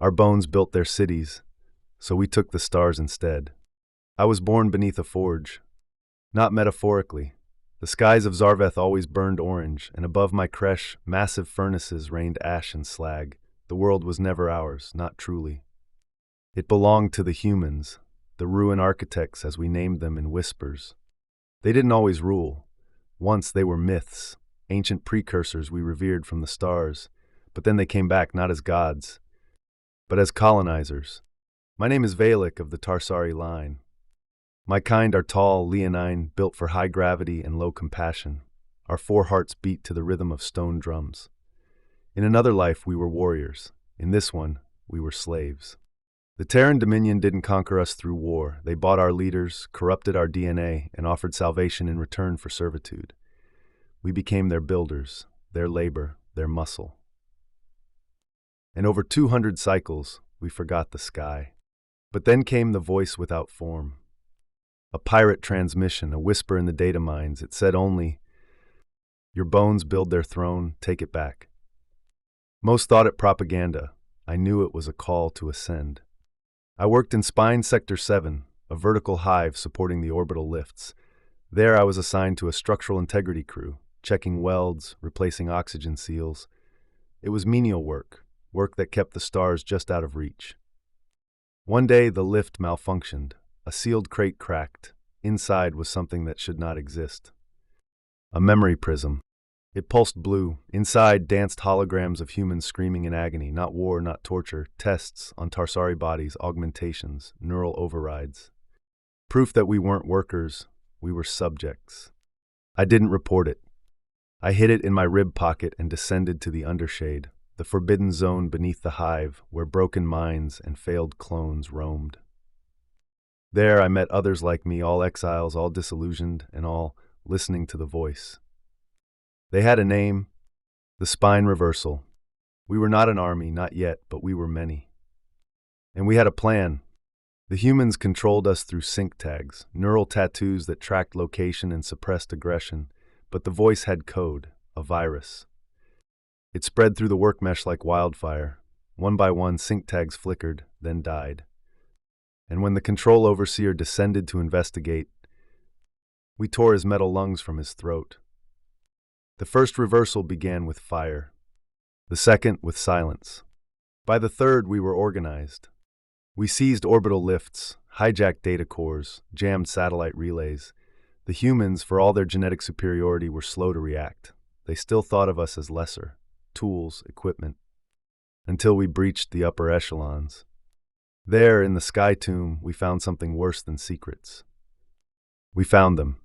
Our bones built their cities, so we took the stars instead. I was born beneath a forge. Not metaphorically. The skies of Zarveth always burned orange, and above my creche, massive furnaces rained ash and slag. The world was never ours, not truly. It belonged to the humans, the ruin architects as we named them in whispers. They didn't always rule. Once they were myths, ancient precursors we revered from the stars, but then they came back not as gods, but as colonizers. My name is Valak of the Tarsari line. My kind are tall, leonine, built for high gravity and low compassion. Our four hearts beat to the rhythm of stone drums. In another life we were warriors. In this one, we were slaves. The Terran Dominion didn't conquer us through war. They bought our leaders, corrupted our DNA, and offered salvation in return for servitude. We became their builders, their labor, their muscle. And over 200 cycles, we forgot the sky. But then came the voice without form. A pirate transmission, a whisper in the data mines. It said only, "Your bones build their throne, take it back." Most thought it propaganda. I knew it was a call to ascend. I worked in Spine Sector 7, a vertical hive supporting the orbital lifts. There I was assigned to a structural integrity crew, checking welds, replacing oxygen seals. It was menial work that kept the stars just out of reach. One day the lift malfunctioned. A sealed crate cracked. Inside was something that should not exist. A memory prism. It pulsed blue. Inside danced holograms of humans screaming in agony. Not war, not torture. Tests on Tarsari bodies, augmentations, neural overrides. Proof that we weren't workers, we were subjects. I didn't report it. I hid it in my rib pocket and descended to the undershade, the forbidden zone beneath the hive where broken minds and failed clones roamed. There I met others like me, all exiles, all disillusioned, and all listening to the voice. They had a name, the Spine Reversal. We were not an army, not yet, but we were many. And we had a plan. The humans controlled us through sync tags, neural tattoos that tracked location and suppressed aggression, but the voice had code, a virus. It spread through the work mesh like wildfire. One by one, sync tags flickered, then died. And when the control overseer descended to investigate, we tore his metal lungs from his throat. The first reversal began with fire, the second with silence. By the third, we were organized. We seized orbital lifts, hijacked data cores, jammed satellite relays. The humans, for all their genetic superiority, were slow to react. They still thought of us as lesser, tools, equipment, until we breached the upper echelons. There, in the sky tomb, we found something worse than secrets. We found them.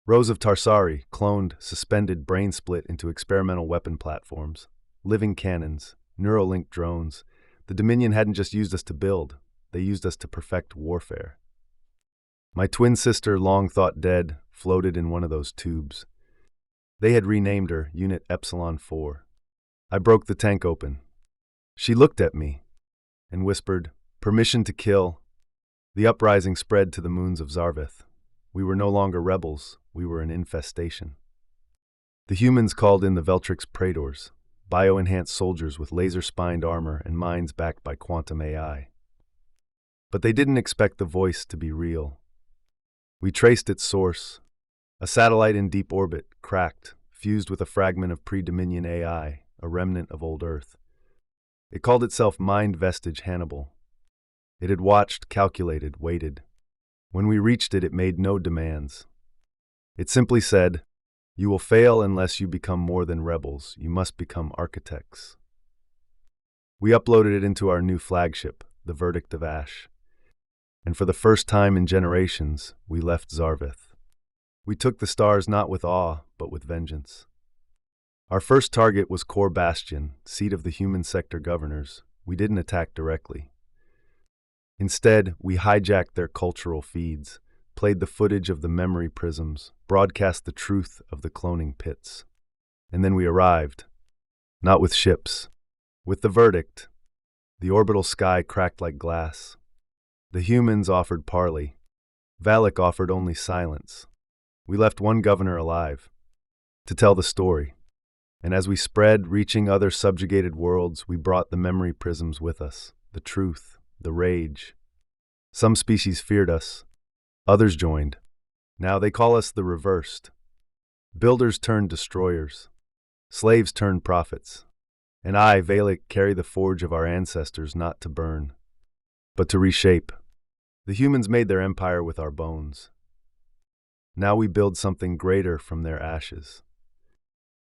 Rows of Tarsari, cloned, suspended, brain split into experimental weapon platforms, living cannons, Neuralink drones. The Dominion hadn't just used us to build, they used us to perfect warfare. My twin sister, long thought dead, floated in one of those tubes. They had renamed her Unit Epsilon 4. I broke the tank open. She looked at me and whispered, "Permission to kill." The uprising spread to the moons of Zarveth. We were no longer rebels, we were an infestation. The humans called in the Veltrix Praetors, bio-enhanced soldiers with laser-spined armor and minds backed by quantum AI. But they didn't expect the voice to be real. We traced its source. A satellite in deep orbit, cracked, fused with a fragment of pre-Dominion AI, a remnant of old Earth. It called itself Mind Vestige Hannibal. It had watched, calculated, waited. When we reached it, it made no demands. It simply said, "You will fail unless you become more than rebels. You must become architects." We uploaded it into our new flagship, the Verdict of Ash. And for the first time in generations, we left Zarveth. We took the stars not with awe, but with vengeance. Our first target was Core Bastion, seat of the human sector governors. We didn't attack directly. Instead, we hijacked their cultural feeds, played the footage of the memory prisms, broadcast the truth of the cloning pits. And then we arrived. Not with ships. With the verdict. The orbital sky cracked like glass. The humans offered parley. Valak offered only silence. We left one governor alive, to tell the story. And as we spread, reaching other subjugated worlds, we brought the memory prisms with us. the truth, the rage. Some species feared us, others joined. Now they call us the reversed. Builders turned destroyers, slaves turned prophets. And I, Valak, carry the forge of our ancestors not to burn, but to reshape. The humans made their empire with our bones. Now we build something greater from their ashes.